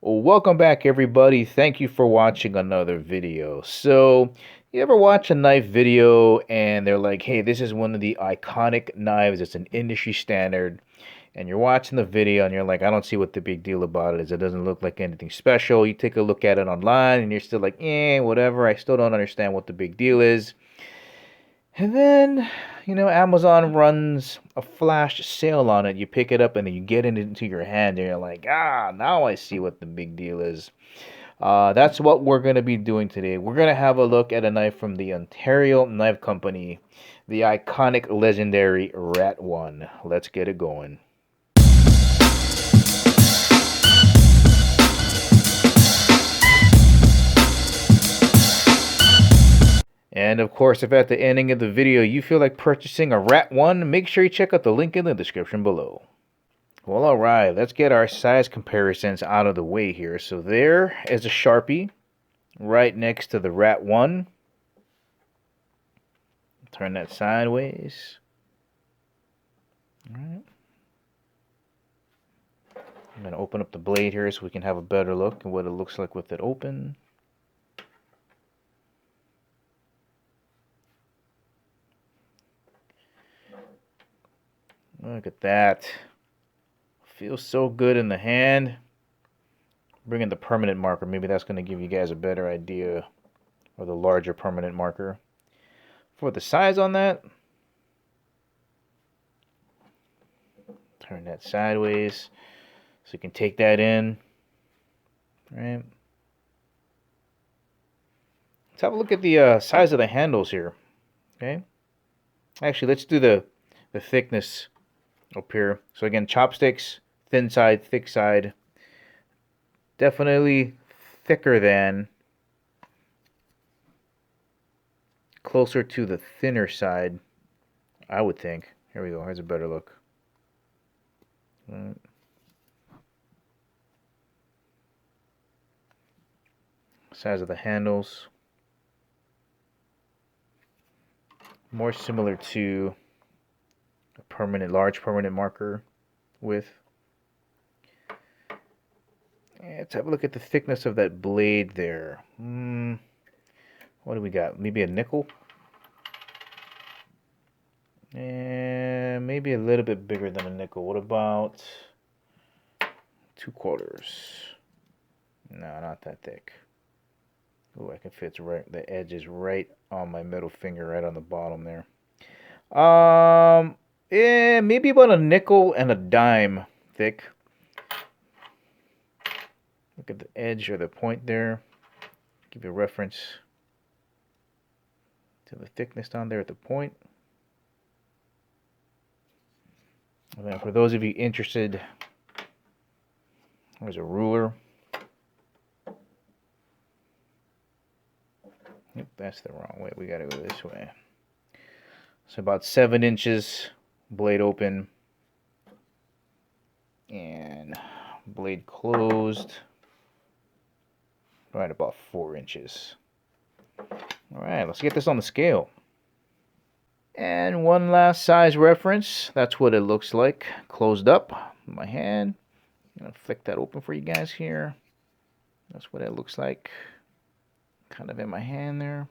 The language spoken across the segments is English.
Welcome back, everybody. Thank you for watching another video. So, you ever watch a knife video and they're like, hey, this is one of the iconic knives, it's an industry standard, and you're watching the video and you're like, I don't see what the big deal about it is. It doesn't look like anything special. You take a look at it online and you're still like, whatever. I still don't understand what the big deal is. And then, Amazon runs a flash sale on it. You pick it up and then you get it into your hand and you're like, now I see what the big deal is. That's what we're going to be doing today. We're going to have a look at a knife from the Ontario Knife Company, the iconic, legendary Rat 1. Let's get it going. And of course, if at the ending of the video you feel like purchasing a Rat 1, make sure you check out the link in the description below. Well, alright, let's get our size comparisons out of the way here. So there is a Sharpie right next to the Rat 1. Turn that sideways. Alright. I'm going to open up the blade here so we can have a better look at what it looks like with it open. Look at that. Feels so good in the hand. Bring in the permanent marker. Maybe that's going to give you guys a better idea, or the larger permanent marker. For the size on that, turn that sideways so you can take that in. Right. Let's have a look at the size of the handles here. Okay. Actually, let's do the thickness up here. So again, chopsticks, thin side, thick side. Definitely thicker than, closer to the thinner side, I would think. Here we go. Here's a better look. Size of the handles. More similar to a large permanent marker with. Let's have a look at the thickness of that blade there. What do we got? Maybe a nickel? And maybe a little bit bigger than a nickel. What about 2/4? No, not that thick. Oh, I can fit right. The edge is right on my middle finger, right on the bottom there. Maybe about a nickel and a dime thick. Look at the edge or the point there. Give you a reference to the thickness down there at the point. And then for those of you interested, there's a ruler. Yep, that's the wrong way. We got to go this way. So about 7 inches, blade open, and blade closed. Right about 4 inches. All right, let's get this on the scale. And one last size reference. That's what it looks like closed up in my hand. I'm going to flick that open for you guys here. That's what it looks like kind of in my hand there.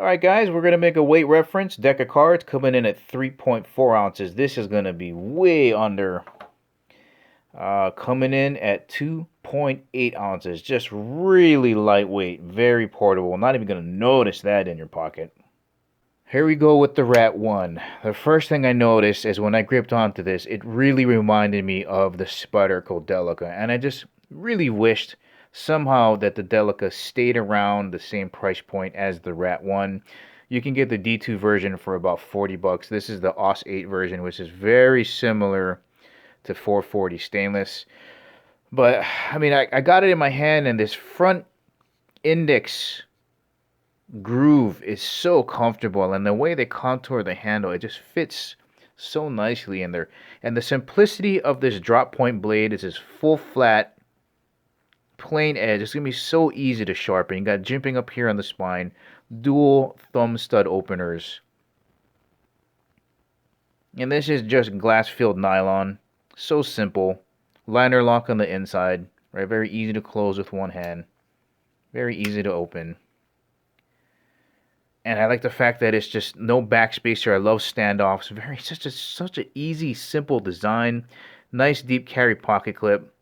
Alright guys, we're going to make a weight reference. Deck of cards coming in at 3.4 ounces. This is going to be way under. Coming in at 2.8 ounces. Just really lightweight, very portable. Not even going to notice that in your pocket. Here we go with the Rat 1. The first thing I noticed is when I gripped onto this, it really reminded me of the Spyderco Delica. And I just really wished somehow that the Delica stayed around the same price point as the Rat 1. You can get the D2 version for about 40 bucks. This is the AUS 8 version, which is very similar to 440 stainless. But, I mean, I got it in my hand, and this front index groove is so comfortable, and the way they contour the handle, it just fits so nicely in there. And the simplicity of this drop point blade is this full flat plain edge. It's gonna be so easy to sharpen. You got jimping up here on the spine, dual thumb stud openers, and this is just glass filled nylon. So simple. Liner lock on the inside, Right, very easy to close with one hand. Very easy to open. And I like the fact that it's just no backspacer. I love standoffs. Very such an easy, simple design. Nice deep carry pocket clip.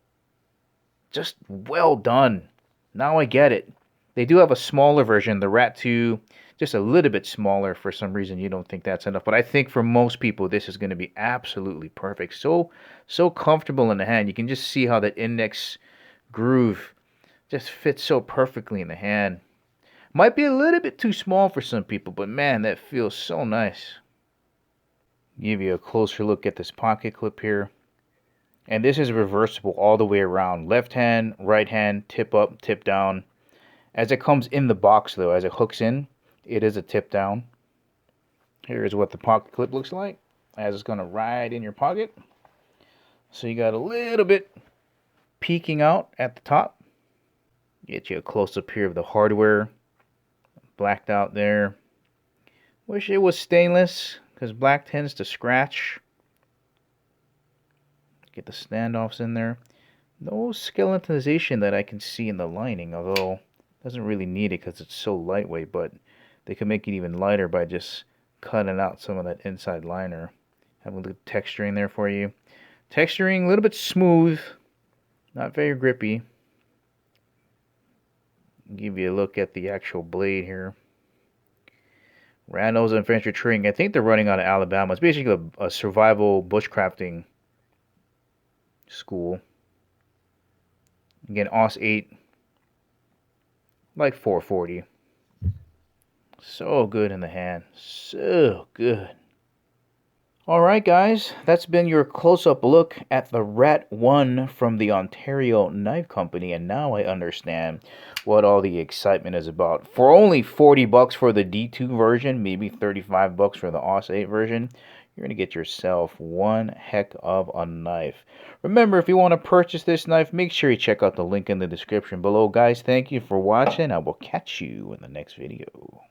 Just well done. Now I get it. They do have a smaller version, the Rat 2, just a little bit smaller. For some reason you don't think that's enough, but I think for most people this is going to be absolutely perfect. So comfortable in the hand. You can just see how that index groove just fits so perfectly in the hand. Might be a little bit too small for some people, but man, that feels so nice. Give you a closer look at this pocket clip here. And this is reversible all the way around. Left hand, right hand, tip up, tip down. As it comes in the box though, as it hooks in, it is a tip down. Here is what the pocket clip looks like as it's going to ride in your pocket. So you got a little bit peeking out at the top. Get you a close-up here of the hardware. Blacked out there. Wish it was stainless, because black tends to scratch. Get the standoffs in there. No skeletonization that I can see in the lining, although it doesn't really need it because it's so lightweight, but they can make it even lighter by just cutting out some of that inside liner. Have a little texturing there for you. Texturing a little bit smooth, not very grippy. Give you a look at the actual blade here. Randall's Adventure Trading. I think they're running out of Alabama. It's basically a survival bushcrafting school. Again, AUS 8, like 440. So good in the hand. So good. Alright guys, that's been your close-up look at the Rat 1 from the Ontario Knife Company, and now I understand what all the excitement is about. For only 40 bucks for the D2 version, maybe 35 bucks for the AUS 8 version, you're going to get yourself one heck of a knife. Remember, if you want to purchase this knife, make sure you check out the link in the description below. Guys, thank you for watching. I will catch you in the next video.